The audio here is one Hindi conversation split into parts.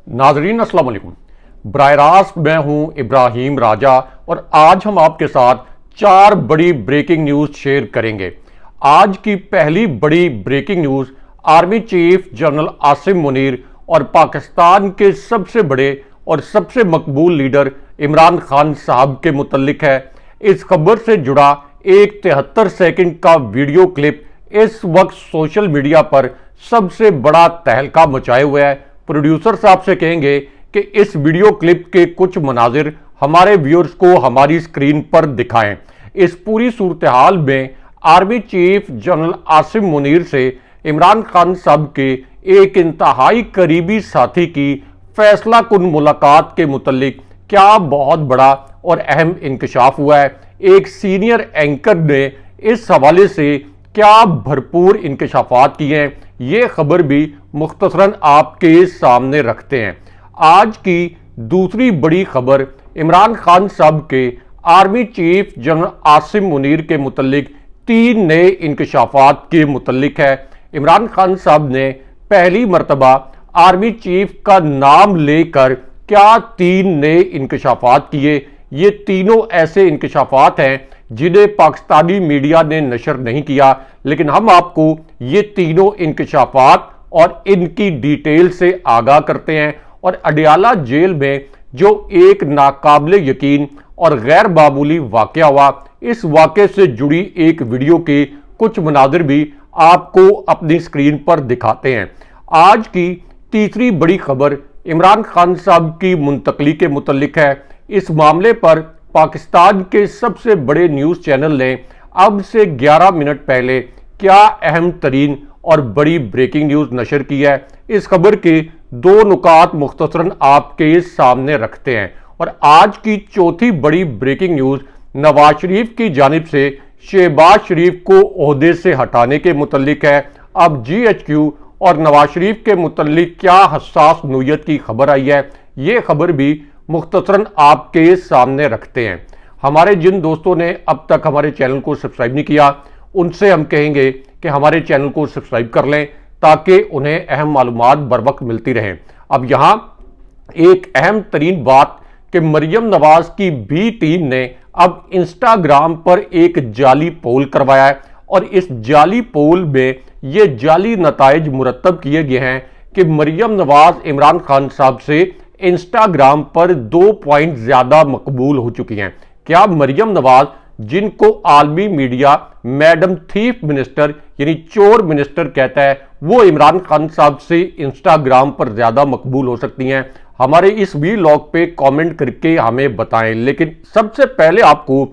नाजरीन अस्सलाम वालेकुम। बराह रास्त मैं हूं इब्राहिम राजा और आज हम आपके साथ 4 बड़ी ब्रेकिंग न्यूज़ शेयर करेंगे। आज की पहली बड़ी breaking news army chief general Asim Munir और पाकिस्तान के सबसे बड़े और सबसे मकबूल लीडर इमरान खान साहब के मुतल्लिक है। इस खबर से जुड़ा एक 73 सेकंड का वीडियो क्लिप इस वक्त सोशल मीडिया पर सबसे बड़ा तहलका मचाए हुए है। प्रोड्यूसर साहब से कहेंगे कि इस वीडियो क्लिप के कुछ मनाजिर हमारे व्यूअर्स को हमारी स्क्रीन पर दिखाएं। इस पूरी सूरत हाल में army chief general Asim Munir से इमरान खान साहब के एक इंतहाई करीबी साथी की फैसला कुन मुलाकात के मुतल्लिक क्या बहुत बड़ा और अहम इंकशाफ हुआ है। एक सीनियर एंकर ने इस हवाले से क्या भरपूर इंकशाफात किए हैं, ये खबर भी मुख्तसरन आपके सामने रखते हैं। आज की दूसरी बड़ी खबर इमरान खान साहब के army chief general Asim Munir के मुतल्लिक 3 नए इंकशाफात के मुतल्लिक है। इमरान खान साहब ने पहली मरतबा आर्मी चीफ का नाम लेकर क्या 3 नए इंकशाफात किए। ये तीनों ऐसे इंकशाफात हैं जिन्हें पाकिस्तानी मीडिया ने नशर नहीं किया, लेकिन हम आपको ये तीनों इंकशाफात और इनकी डिटेल से आगाह करते हैं। और अडियाला जेल में जो एक नाकाबिले यकीन और गैर मामूली वाकया हुआ, इस वाकये से जुड़ी एक वीडियो के कुछ मनाजिर भी आपको अपनी स्क्रीन पर दिखाते हैं। आज की तीसरी बड़ी खबर इमरान खान साहब की मुंतकली के मुतल्लिक है। इस मामले पर पाकिस्तान के सबसे बड़े न्यूज़ चैनल ने अब से 11 मिनट पहले क्या अहम तरीन और बड़ी ब्रेकिंग न्यूज़ नशर की है। इस खबर के 2 नुकात मुख्तसरन आपके सामने रखते हैं। और आज की चौथी बड़ी ब्रेकिंग न्यूज़ नवाज शरीफ की जानिब से शहबाज शरीफ को ओहदे से हटाने के मुतल्लिक है। अब GHQ और नवाज शरीफ के मुतल्लिक क्या हसास नोयत की खबर आई है, ये खबर भी मुख्तसरन आपके सामने रखते हैं। हमारे जिन दोस्तों ने अब तक हमारे चैनल को सब्सक्राइब नहीं किया, उनसे हम कहेंगे कि हमारे चैनल को सब्सक्राइब कर लें ताकि उन्हें अहम मालूमात बर वक्त मिलती रहें। अब यहाँ एक अहम तरीन बात कि मरियम नवाज की भी टीम ने अब इंस्टाग्राम पर एक जाली पोल करवाया है और इस जाली पोल में ये जाली नताइज मुरतब किए गए हैं कि मरियम नवाज इमरान खान साहब से इंस्टाग्राम पर 2 पॉइंट ज्यादा मकबूल हो चुकी हैं। क्या मरियम नवाज, जिनको आलमी मीडिया मैडम थीफ मिनिस्टर यानी चोर मिनिस्टर कहता है, वो इमरान खान साहब से इंस्टाग्राम पर ज्यादा मकबूल हो सकती हैं? हमारे इस वीलॉग पे कमेंट करके हमें बताएं। लेकिन सबसे पहले आपको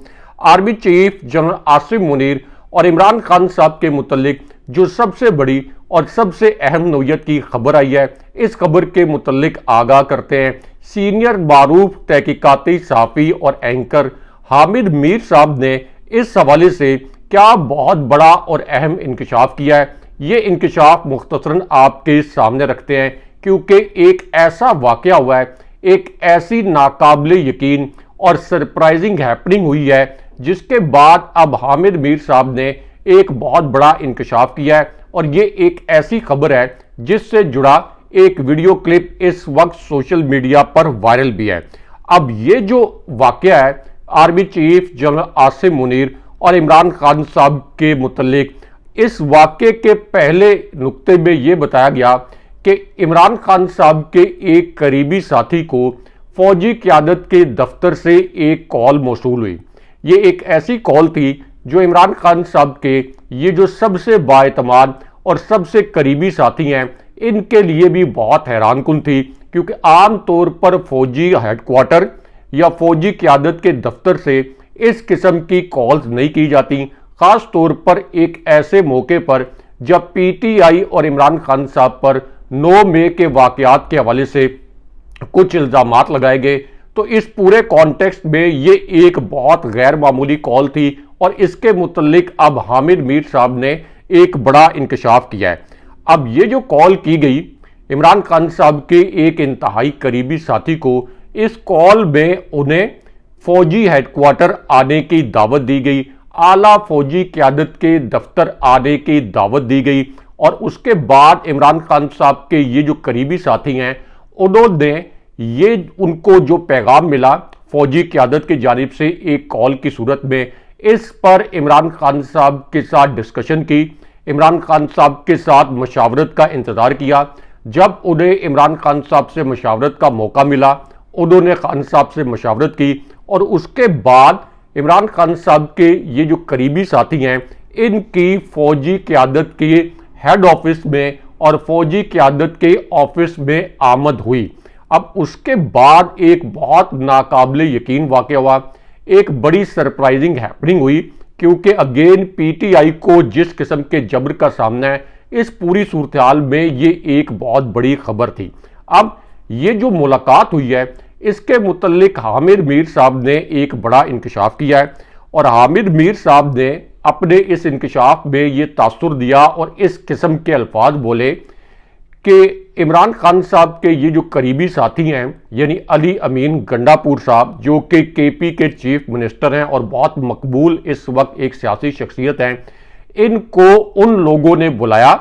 army chief general Asim Munir और इमरान खान साहब के मुतल्लिक जो सबसे बड़ी और सबसे अहम नोयत की खबर आई है, इस खबर के मुतल्लिक आगाह करते हैं। सीनियर मारूफ तहकीकाती सहाफ़ी और एंकर हामिद मीर साहब ने इस हवाले से क्या बहुत बड़ा और अहम इंकशाफ किया है। ये इंकशाफ मुख्तसरन आपके सामने रखते हैं क्योंकि एक ऐसा वाकया हुआ है, एक ऐसी नाकाबिले यकीन और सरप्राइजिंग हैपनिंग हुई है जिसके बाद अब हामिद मीर साहब ने एक बहुत बड़ा इंकशाफ किया है। और ये एक ऐसी खबर है जिससे जुड़ा एक वीडियो क्लिप इस वक्त सोशल मीडिया पर वायरल भी है। अब ये जो वाकया है army chief general Asim Munir और इमरान खान साहब के मुतल्लिक, इस वाकये के पहले नुक्ते में ये बताया गया कि इमरान खान साहब के एक करीबी साथी को फौजी क़यादत के दफ्तर से एक कॉल मौसूल हुई। ये एक ऐसी कॉल थी जो इमरान खान साहब के ये जो सबसे बाएतमाद और सबसे करीबी साथी हैं, इनके लिए भी बहुत हैरानकुन थी क्योंकि आम तौर पर फौजी हेडक्वार्टर या फौजी क़यादत के दफ्तर से इस किस्म की कॉल्स नहीं की जाती, ख़ास तौर पर एक ऐसे मौके पर जब PTI और इमरान खान साहब पर 9 मई के वाक़यात के हवाले से कुछ इल्ज़ामात लगाए गए। तो इस पूरे कॉन्टेक्स्ट में ये एक बहुत गैर मामूली कॉल थी और इसके मुतल्लिक अब हामिद मीर साहब ने एक बड़ा इंकशाफ किया है। अब ये जो कॉल की गई इमरान खान साहब के एक इंतहाई करीबी साथी को, इस कॉल में उन्हें फौजी हेडक्वार्टर आने की दावत दी गई, आला फौजी क़यादत के दफ्तर आने की दावत दी गई और उसके बाद इमरान खान साहब के ये जो करीबी साथी हैं उन्होंने ये उनको जो पैगाम मिला फौजी क़यादत की जानिब से एक कॉल की सूरत में, इस पर इमरान खान साहब के साथ डिस्कशन की, इमरान खान साहब के साथ मशावरत का इंतज़ार किया। जब उन्हें इमरान खान साहब से मशावरत का मौका मिला, उन्होंने खान साहब से मशावरत की और उसके बाद इमरान खान साहब के ये जो करीबी साथी हैं, इनकी फौजी क़यादत के हेड ऑफिस में और फौजी क़यादत के ऑफिस में आमद हुई। अब उसके बाद एक बहुत नाकाबिले यकीन वाक़या हुआ, एक बड़ी सरप्राइजिंग हैपनिंग हुई, क्योंकि अगेन पीटीआई को जिस किस्म के जबर का सामना है, इस पूरी सूरत हाल में ये एक बहुत बड़ी खबर थी। अब ये जो मुलाकात हुई है, इसके मुतल्लिक हामिद मीर साहब ने एक बड़ा इंकशाफ किया है और हामिद मीर साहब ने अपने इस इंकशाफ में ये तासुर दिया और इस किस्म के अल्फाज बोले कि इमरान खान साहब के ये जो करीबी साथी हैं, यानी अली अमीन गंडापुर साहब, जो कि केपी के चीफ मिनिस्टर हैं और बहुत मकबूल इस वक्त एक सियासी शख्सियत हैं, इनको उन लोगों ने बुलाया।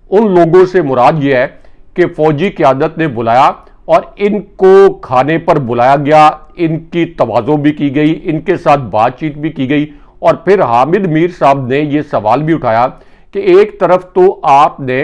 उन लोगों से मुराद ये है कि फौजी क़यादत ने बुलाया और इनको खाने पर बुलाया गया, इनकी तवाज़ो भी की गई, इनके साथ बातचीत भी की गई। और फिर हामिद मीर साहब ने यह सवाल भी उठाया कि एक तरफ तो आपने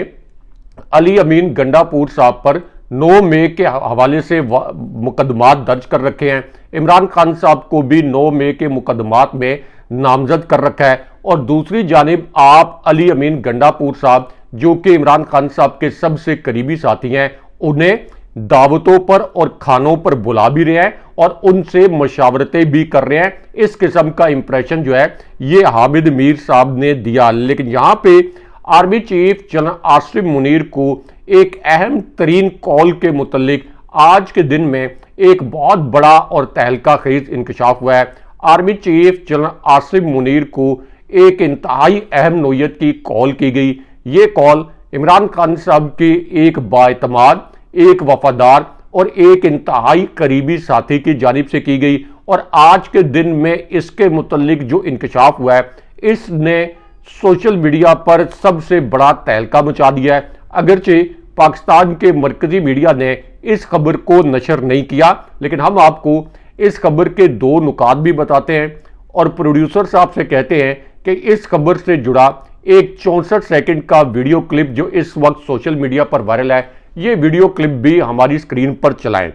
अली अमीन गंडापुर साहब पर 9 मई के हवाले से मुकदमात दर्ज कर रखे हैं, इमरान खान साहब को भी 9 मई के मुकदमात में नामजद कर रखा है, और दूसरी जानिब आप अली अमीन गंडापुर साहब, जो कि इमरान खान साहब के सबसे करीबी साथी हैं, उन्हें दावतों पर और खानों पर बुला भी रहे हैं और उनसे मशावरतें भी कर रहे हैं। इस किस्म का इंप्रेशन जो है ये हामिद मीर साहब ने दिया। लेकिन यहां पे army chief general Asim Munir को एक अहम तरीन कॉल के मुतल्लिक आज के दिन में एक बहुत बड़ा और तहलका खेज इंकशाफ हुआ है। Army chief general Asim Munir को एक इंतहाई अहम नोयत की कॉल की गई। ये कॉल इमरान खान साहब के एक बाएतमाद, एक वफादार और एक इंतहाई करीबी साथी की जानिब से की गई, और आज के दिन में इसके मुतल्लिक जो इंकशाफ हुआ है, इसने सोशल मीडिया पर सबसे बड़ा तहलका मचा दिया है। अगरचे पाकिस्तान के मरकजी मीडिया ने इस खबर को नशर नहीं किया, लेकिन हम आपको इस खबर के 2 नुकात भी बताते हैं और प्रोड्यूसर साहब से कहते हैं कि इस खबर से जुड़ा एक 64 सेकंड का वीडियो क्लिप जो इस वक्त सोशल मीडिया पर वायरल है, ये वीडियो क्लिप भी हमारी स्क्रीन पर चलाएं।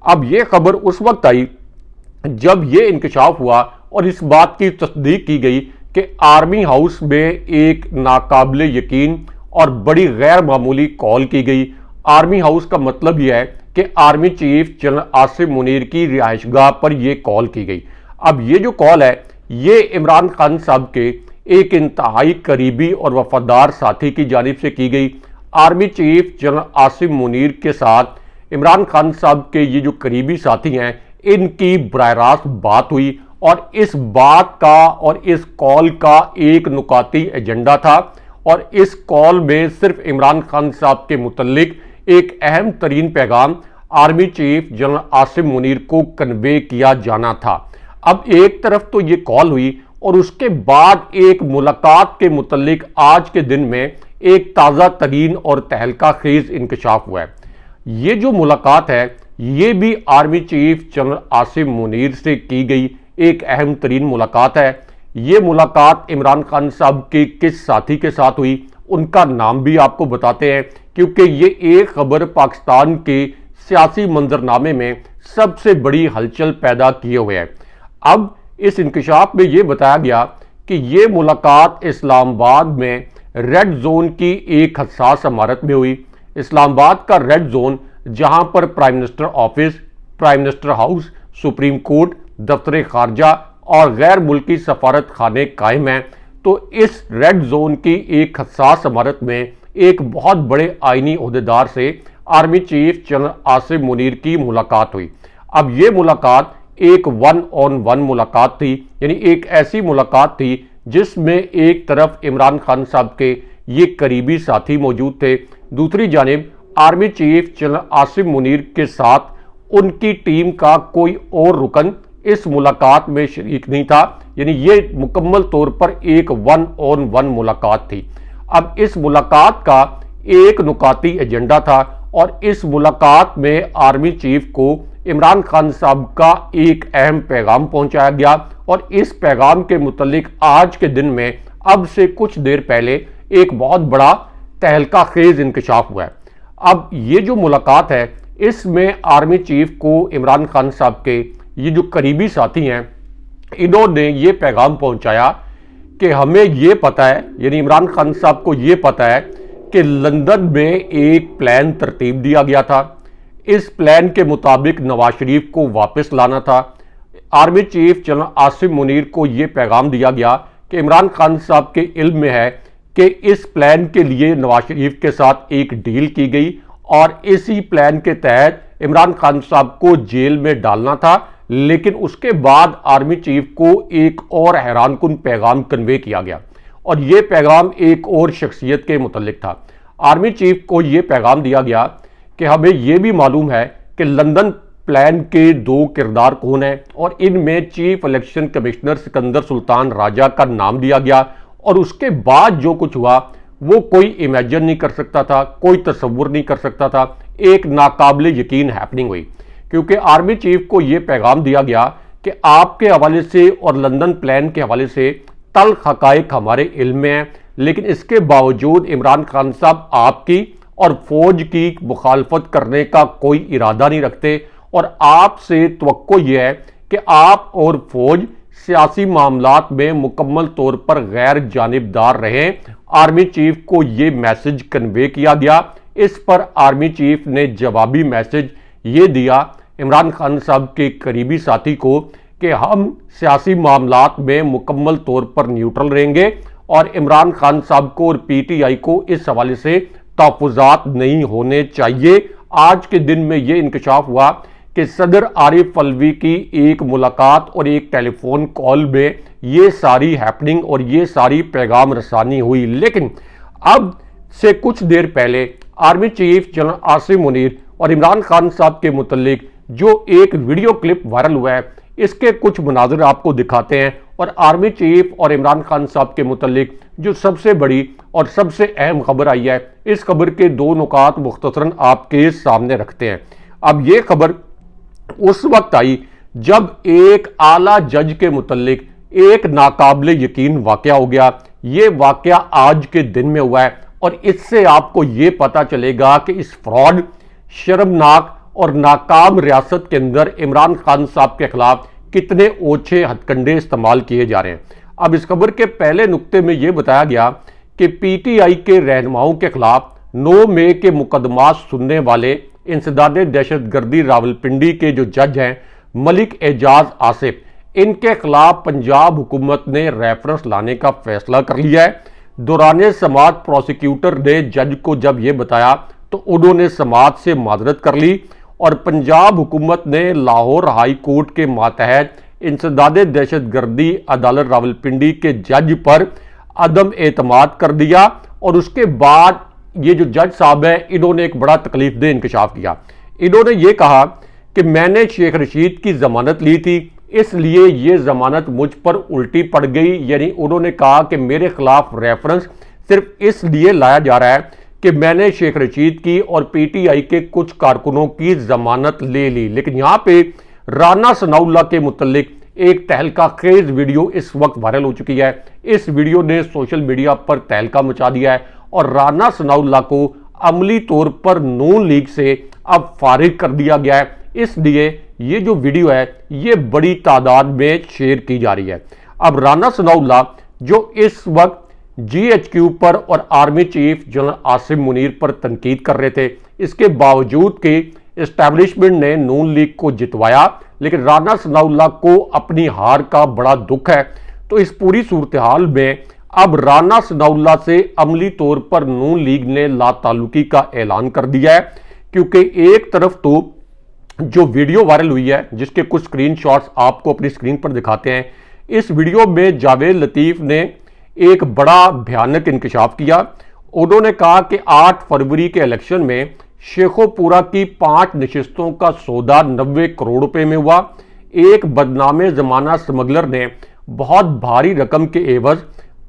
अब ये खबर उस वक्त आई जब ये इंकशाफ हुआ और इस बात की तस्दीक की गई कि आर्मी हाउस में एक नाकाबिले यकीन और बड़ी गैर मामूली कॉल की गई। आर्मी हाउस का मतलब यह है कि army chief general Asim Munir की रिहाइशगाह पर यह कॉल की गई। अब ये जो कॉल है, ये इमरान खान साहब के एक इंतहाई करीबी और वफादार साथी की जानिब से की गई। Army chief general Asim Munir के साथ इमरान खान साहब के ये जो करीबी साथी हैं, इनकी बराह रास्त बात हुई और इस बात का और इस कॉल का एक नुकाती एजेंडा था, और इस कॉल में सिर्फ इमरान खान साहब के मुतल्लिक एक अहम तरीन पैगाम army chief general Asim Munir को कन्वे किया जाना था। अब एक तरफ तो ये कॉल हुई और उसके बाद एक मुलाकात के मुतल्लिक आज के दिन में एक ताज़ा तरीन और तहलका खेज इंकशाफ हुआ है। ये जो मुलाकात है, ये भी army chief general Asim Munir से की गई एक अहम तरीन मुलाकात है। ये मुलाकात इमरान खान साहब के किस साथी के साथ हुई, उनका नाम भी आपको बताते हैं, क्योंकि ये एक खबर पाकिस्तान के सियासी मंजरनामे में सबसे बड़ी हलचल पैदा किए हुए है। अब इस इंकशाफ में यह बताया गया कि ये मुलाकात इस्लामाबाद में रेड जोन की एक हसास इमारत में हुई। इस्लामाबाद का रेड जोन, जहां पर prime minister office, prime minister house, supreme court, दफ्तर खारजा और गैर मुल्की सफारत खाने कायम हैं। तो इस रेड जोन की एक हसास इमारत में एक बहुत बड़े आईनी ओहदेदार से army chief general Asim Munir की मुलाकात हुई। अब ये मुलाकात एक 1-on-1 मुलाकात थी, यानी एक ऐसी मुलाकात थी जिसमें एक तरफ इमरान खान साहब के ये करीबी साथी मौजूद थे, दूसरी जानिब army chief general Asim Munir के साथ उनकी टीम का कोई और रुकन इस मुलाकात में शरीक नहीं था। यानी ये मुकम्मल तौर पर एक 1-on-1 मुलाकात थी। अब इस मुलाकात का एक नुकाती एजेंडा था और इस मुलाकात में आर्मी चीफ को इमरान खान साहब का एक अहम पैगाम पहुंचाया गया और इस पैगाम के मुतालिक आज के दिन में अब से कुछ देर पहले एक बहुत बड़ा तहलका खेज इंकशाफ हुआ है। अब ये जो मुलाकात है इसमें आर्मी चीफ को इमरान खान साहब के ये जो करीबी साथी हैं इन्होंने ये पैगाम पहुंचाया कि हमें ये पता है, यानी इमरान खान साहब को ये पता है कि लंदन में एक प्लान तरतीब दिया गया था। इस प्लान के मुताबिक नवाज शरीफ को वापस लाना था। Army chief general Asim Munir को यह पैगाम दिया गया कि इमरान खान साहब के इल्म में है कि इस प्लान के लिए नवाज शरीफ के साथ एक डील की गई और इसी प्लान के तहत इमरान खान साहब को जेल में डालना था। लेकिन उसके बाद आर्मी चीफ को एक और हैरानकुन पैगाम कन्वे किया गया और यह पैगाम एक और शख्सियत के मुतल्लिक था। आर्मी चीफ को यह पैगाम दिया गया कि हमें यह भी मालूम है कि लंदन प्लान के दो किरदार कौन हैं और इनमें chief election commissioner Sikandar Sultan Raja का नाम दिया गया और उसके बाद जो कुछ हुआ वो कोई इमेजिन नहीं कर सकता था, कोई तसव्वुर नहीं कर सकता था। एक नाकाबिले यकीन हैपनिंग हुई क्योंकि आर्मी चीफ को यह पैगाम दिया गया कि आपके हवाले से और लंदन प्लान के हवाले से तल्ख हकाइक हमारे इल्म में है, लेकिन इसके बावजूद इमरान खान साहब आपकी और फौज की मुखालफत करने का कोई इरादा नहीं रखते और आपसे तवक्को यह है कि आप और फौज सियासी मामलात में मुकम्मल तौर पर गैर जानिबदार रहें। आर्मी चीफ को यह मैसेज कन्वे किया गया। इस पर आर्मी चीफ ने जवाबी मैसेज ये दिया इमरान खान साहब के करीबी साथी को कि हम सियासी मामलात में मुकम्मल तौर पर न्यूट्रल रहेंगे और इमरान खान साहब को और पीटीआई को इस हवाले से तहफ़्फ़ुज़ात नहीं होने चाहिए। आज के दिन में यह इंकशाफ हुआ कि सदर आरिफ अलवी की एक मुलाकात और एक टेलीफोन कॉल में ये सारी हैपनिंग और ये सारी पैगाम रसानी हुई। लेकिन अब से कुछ देर पहले army chief general Asim Munir और इमरान खान साहब के मुतल्लिक जो एक वीडियो क्लिप वायरल हुआ है इसके कुछ मनाज़िर आपको दिखाते हैं और आर्मी चीफ और इमरान खान साहब के मुतल्लिक जो सबसे बड़ी और सबसे अहम खबर आई है इस खबर के दो नुकात मुख्तसरन आपके सामने रखते हैं। अब ये खबर उस वक्त आई जब एक आला जज के मुतल्लिक एक नाकाबिले यकीन वाकया हो गया। ये वाकया आज के दिन में हुआ है और इससे आपको ये पता चलेगा कि इस फ्रॉड, शर्मनाक और नाकाम रियासत के अंदर इमरान खान साहब के खिलाफ कितने ओछे हथकंडे इस्तेमाल किए जा रहे हैं। अब इस खबर के पहले नुक्ते में यह बताया गया कि पीटीआई के रहनुमाओं के खिलाफ 9 मई के मुकदमा सुनने वाले इंसदादे दहशतगर्दी रावलपिंडी के जो जज हैं मलिक एजाज आसिफ, इनके खिलाफ पंजाब हुकूमत ने रेफरेंस लाने का फैसला कर लिया है। दौरान समाअत प्रोसिक्यूटर ने जज को जब यह बताया तो उन्होंने समाअत से माजरत कर ली और पंजाब हुकूमत ने लाहौर हाई कोर्ट के मातहत इंसदादे दहशतगर्दी अदालत रावलपिंडी के जज पर अदम एतमाद कर दिया और उसके बाद ये जो जज साहब है इन्होंने एक बड़ा तकलीफदेह इंकशाफ किया। इन्होंने ये कहा कि मैंने शेख रशीद की जमानत ली थी इसलिए ये जमानत मुझ पर उल्टी पड़ गई। यानी उन्होंने कहा कि मेरे खिलाफ रेफरेंस सिर्फ इसलिए लाया जा रहा है कि मैंने शेख रशीद की और पीटीआई के कुछ कारकुनों की जमानत ले ली। लेकिन यहां पे राना सनाउल्लाह के मुतल्लिक एक तहलका खेज वीडियो इस वक्त वायरल हो चुकी है। इस वीडियो ने सोशल मीडिया पर तहलका मचा दिया है और राना सनाउल्लाह को अमली तौर पर नून लीग से अब फारिग कर दिया गया है। इसलिए ये जो वीडियो है ये बड़ी तादाद में शेयर की जा रही है। अब राना सनाउल्लाह जो इस वक्त जीएचक्यू पर और army chief general Asim Munir पर तनकीद कर रहे थे, इसके बावजूद कि एस्टैब्लिशमेंट ने नून लीग को जितवाया, लेकिन राना सनाउल्लाह को अपनी हार का बड़ा दुख है। तो इस पूरी सूरत हाल में अब राना सनाउल्लाह से अमली तौर पर नून लीग ने लाताल्लुकी का ऐलान कर दिया है, क्योंकि एक तरफ तो जो वीडियो वायरल हुई है जिसके कुछ स्क्रीनशॉट्स आपको अपनी स्क्रीन पर दिखाते हैं, इस वीडियो में जावेद लतीफ ने एक बड़ा भयानक इंकशाफ किया। उन्होंने कहा कि 8 फरवरी के इलेक्शन में शेखोपुरा की 5 नशिस्तों का सौदा 90 करोड़ रुपए में हुआ। एक बदनामे जमाना स्मगलर ने बहुत भारी रकम के एवज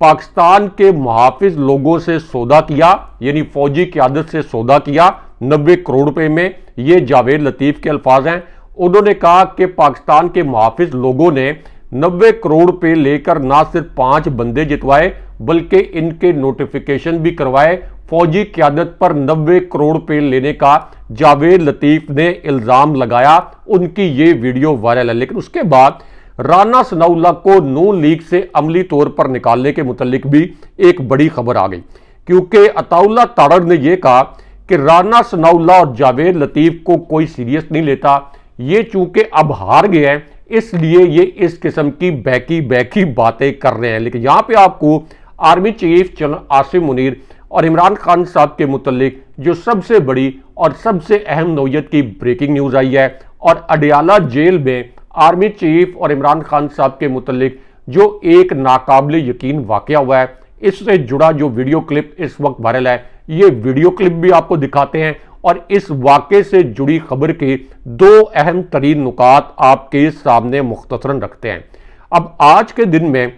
पाकिस्तान के मुहाफिज लोगों से सौदा किया, यानी फौजी क़यादत से सौदा किया, 90 करोड़ रुपए में। ये जावेद लतीफ के अल्फाज हैं। उन्होंने कहा कि पाकिस्तान के मुहाफिज लोगों ने 90 करोड़ रुपए लेकर ना सिर्फ 5 बंदे जितवाए बल्कि इनके नोटिफिकेशन भी करवाए। फौजी क्यादत पर 90 करोड़ रुपए लेने का जावेद लतीफ ने इल्जाम लगाया। उनकी ये वीडियो वायरल है। लेकिन उसके बाद राना सनाउल्लाह को नून लीग से अमली तौर पर निकालने के मुतालिक भी एक बड़ी खबर आ गई, क्योंकि अताउल्लाह तारड़ ने यह कहा कि राना सनाउल्लाह और जावेद लतीफ को कोई सीरियस नहीं लेता। ये चूंकि अब हार गए हैं इसलिए ये इस किस्म की बैकी बातें कर रहे हैं। लेकिन यहां पे आपको army chief general Asim Munir और इमरान खान साहब के मुतालिक जो सबसे बड़ी और सबसे अहम नौयत की ब्रेकिंग न्यूज आई है, और अडियाला जेल में आर्मी चीफ और इमरान खान साहब के मुतालिक जो एक नाकाबिले यकीन वाकया हुआ है, इससे जुड़ा जो वीडियो क्लिप इस वक्त वायरल है, ये वीडियो क्लिप भी आपको दिखाते हैं और इस वाकये से जुड़ी खबर के 2 अहम तरीन नुकात आपके सामने मुख्तसरन रखते हैं। अब आज के दिन में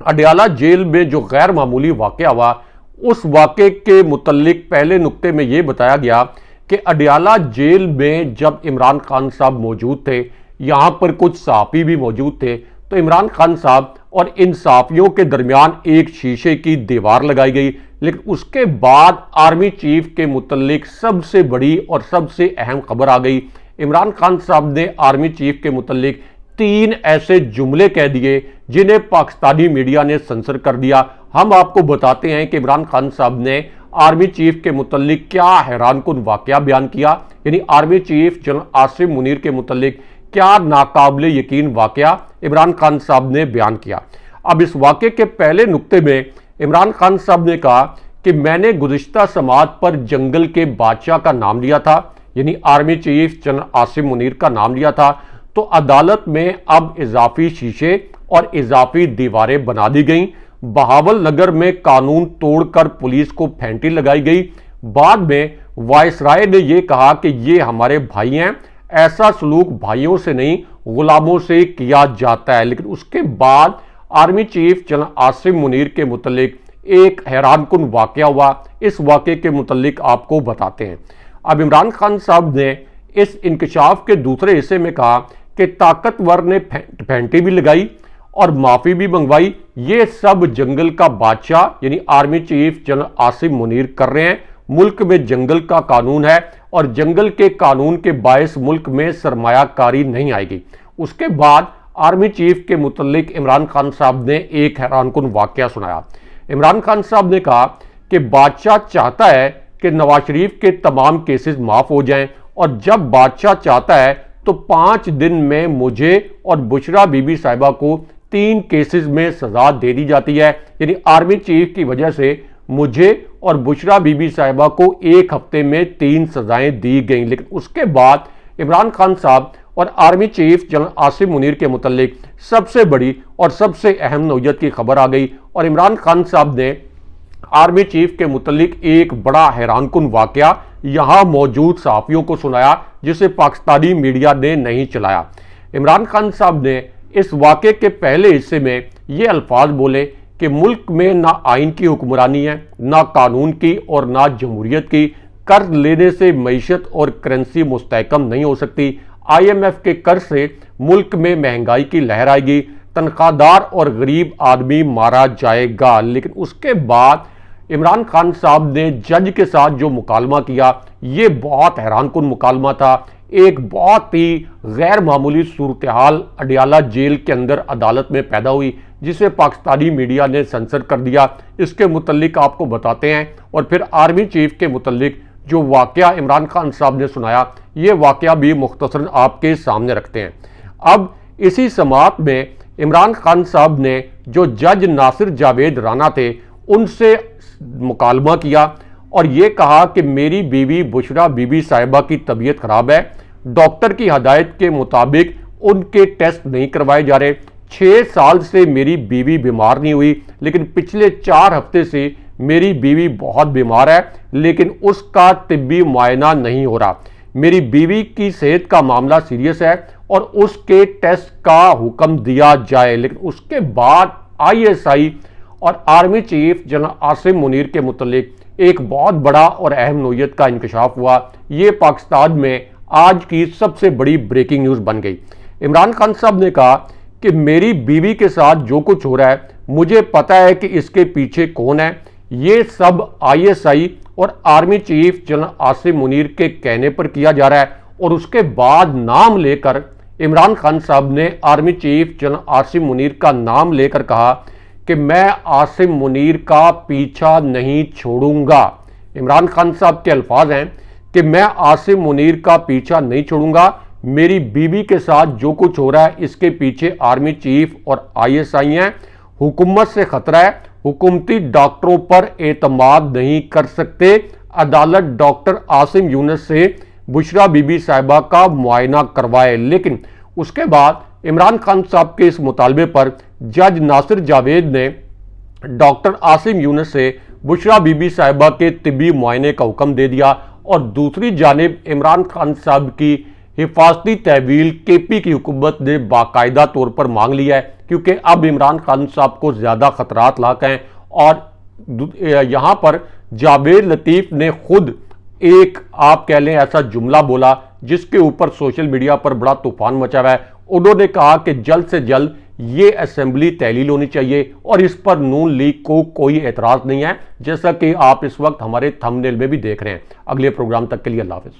अडियाला जेल में जो गैर मामूली वाकया हुआ, उस वाकये के मुतालिक पहले नुक्ते में यह बताया गया कि अडियाला जेल में जब इमरान खान साहब मौजूद थे, यहां पर कुछ सहाफ़ी भी मौजूद थे, तो इमरान खान साहब और इन सहाफ़ियों के दरमियान एक शीशे की दीवार लगाई गई। लेकिन उसके बाद आर्मी चीफ के मुतालिक सबसे बड़ी और सबसे अहम खबर आ गई। इमरान खान साहब ने आर्मी चीफ के मुतालिक 3 ऐसे जुमले कह दिए जिन्हें पाकिस्तानी मीडिया ने सेंसर कर दिया। हम आपको बताते हैं कि इमरान खान साहब ने आर्मी चीफ के मुतालिक क्या हैरानकुन वाकया बयान किया, यानी army chief general Asim Munir के मुतालिक क्या नाकाबिले यकीन वाकया इमरान खान साहब ने बयान किया। अब इस वाकये के पहले नुक्ते में इमरान खान साहब ने कहा कि मैंने गुज़िश्ता समात पर जंगल के बादशाह का नाम लिया था, यानी army chief general Asim Munir का नाम लिया था, तो अदालत में अब इजाफी शीशे और इजाफी दीवारें बना दी गई। बहावल नगर में कानून तोड़कर पुलिस को फेंटी लगाई गई। बाद में वायसराय ने यह कहा कि ये हमारे भाई हैं, ऐसा सलूक भाइयों से नहीं गुलामों से किया जाता है। लेकिन उसके बाद army chief general Asim Munir के मुतालिक एक हैरानकुन वाकया हुआ। इस वाकये के मुतालिक आपको बताते हैं। अब इमरान खान साहब ने इस इंकशाफ के दूसरे हिस्से में कहा कि ताकतवर ने फेंटी भी लगाई और माफी भी मंगवाई। ये सब जंगल का बादशाह यानी army chief general Asim Munir कर रहे हैं। मुल्क में जंगल का कानून है और जंगल के कानून के बायस मुल्क में सरमायाकारी नहीं आएगी। उसके बाद आर्मी चीफ के मुतालिक इमरान खान साहब ने एक हैरानकुन वाकया सुनाया। इमरान खान साहब ने कहा कि बादशाह चाहता है कि नवाज शरीफ के तमाम केसेस माफ हो जाएं, और जब बादशाह चाहता है तो 5 दिन में मुझे और बुशरा बीबी साहिबा को 3 केसेस में सजा दे दी जाती है। यानी आर्मी चीफ की वजह से मुझे और बुशरा बीबी साहिबा को 1 हफ्ते में 3 सजाएं दी गई। लेकिन उसके बाद इमरान खान साहब और army chief general Asim Munir के मुतालिक सबसे बड़ी और सबसे अहम नौयत की खबर आ गई, और इमरान खान साहब ने आर्मी चीफ के मुतालिक एक बड़ा हैरानकुन वाकया यहां मौजूद सहाफियों को सुनाया जिसे पाकिस्तानी मीडिया ने नहीं चलाया। इमरान खान साहब ने इस वाकये के पहले हिस्से में ये अल्फाज बोले कि मुल्क में ना आइन की हुक्मरानी है, ना कानून की और ना जमहूरियत की। कर्ज लेने से मईशत और करेंसी मुस्तहकम नहीं हो सकती। IMF के कर्ज से मुल्क में महंगाई की लहर आएगी, तनख्वाहदार और गरीब आदमी मारा जाएगा। लेकिन उसके बाद इमरान खान साहब ने जज के साथ जो मुकालमा किया, ये बहुत हैरानकुन मुकालमा था। एक बहुत ही गैर मामूली सूरत हाल अडियाला जेल के अंदर अदालत में पैदा हुई, जिसे पाकिस्तानी मीडिया ने सेंसर कर दिया। इसके मुतालिक आपको बताते हैं, और फिर आर्मी चीफ के मुतालिक जो वाकया इमरान खान साहब ने सुनाया, ये वाकया भी मुख्तसरन आपके सामने रखते हैं। अब इसी समात में इमरान खान साहब ने जो जज नासिर जावेद राना थे उनसे मुकालमा किया और ये कहा कि मेरी बीवी बुशरा बीबी साहिबा की तबीयत खराब है, डॉक्टर की हदायत के मुताबिक उनके टेस्ट नहीं करवाए जा रहे। 6 साल से मेरी बीवी बीमार नहीं हुई, लेकिन पिछले 4 हफ्ते से मेरी बीवी बहुत बीमार है, लेकिन उसका तिब्बी मुआयना नहीं हो रहा। मेरी बीवी की सेहत का मामला सीरियस है और उसके टेस्ट का हुक्म दिया जाए। लेकिन उसके बाद ISI और army chief general Asim Munir के मुतालिक एक बहुत बड़ा और अहम नोयत का इंकशाफ हुआ। ये पाकिस्तान में आज की सबसे बड़ी ब्रेकिंग न्यूज़ बन गई। इमरान खान साहब ने कहा कि मेरी बीवी के साथ जो कुछ हो रहा है मुझे पता है कि इसके पीछे कौन है। ये सब ISI और army chief general Asim Munir के कहने पर किया जा रहा है। और उसके बाद नाम लेकर इमरान खान साहब ने army chief general Asim Munir का नाम लेकर कहा कि मैं आसिम मुनीर का पीछा नहीं छोड़ूंगा। इमरान खान साहब के अल्फाज हैं कि मैं आसिम मुनीर का पीछा नहीं छोड़ूंगा, मेरी बीवी के साथ जो कुछ हो रहा है इसके पीछे आर्मी चीफ और ISI हैं। हुकूमत से खतरा है, हुकूमती डॉक्टरों पर एतमाद नहीं कर सकते। अदालत डॉक्टर आसिम यूनुस से बुशरा बीबी साहिबा का मुआयना करवाए। लेकिन उसके बाद इमरान खान साहब के इस मुतालबे पर जज नासिर जावेद ने डॉक्टर आसिम यूनुस से बुशरा बीबी साहिबा के तिब्बी मुआयने का हुक्म दे दिया। और दूसरी जानिब इमरान खान साहब की हिफाजती तहवील KP की हुकूमत ने बाकायदा तौर पर मांग लिया है, क्योंकि अब इमरान खान साहब को ज़्यादा खतरात लाक हैं। और यहाँ पर जावेद लतीफ़ ने खुद एक आप कह लें ऐसा जुमला बोला जिसके ऊपर सोशल मीडिया पर बड़ा तूफान मचा हुआ है। उन्होंने कहा कि जल्द से जल्द ये असेंबली तहलील होनी चाहिए और इस पर नून लीग को कोई एतराज़ नहीं है, जैसा कि आप इस वक्त हमारे थंबनेल में भी देख रहे हैं। अगले प्रोग्राम तक के लिए अल्लाह हाफ़िज़।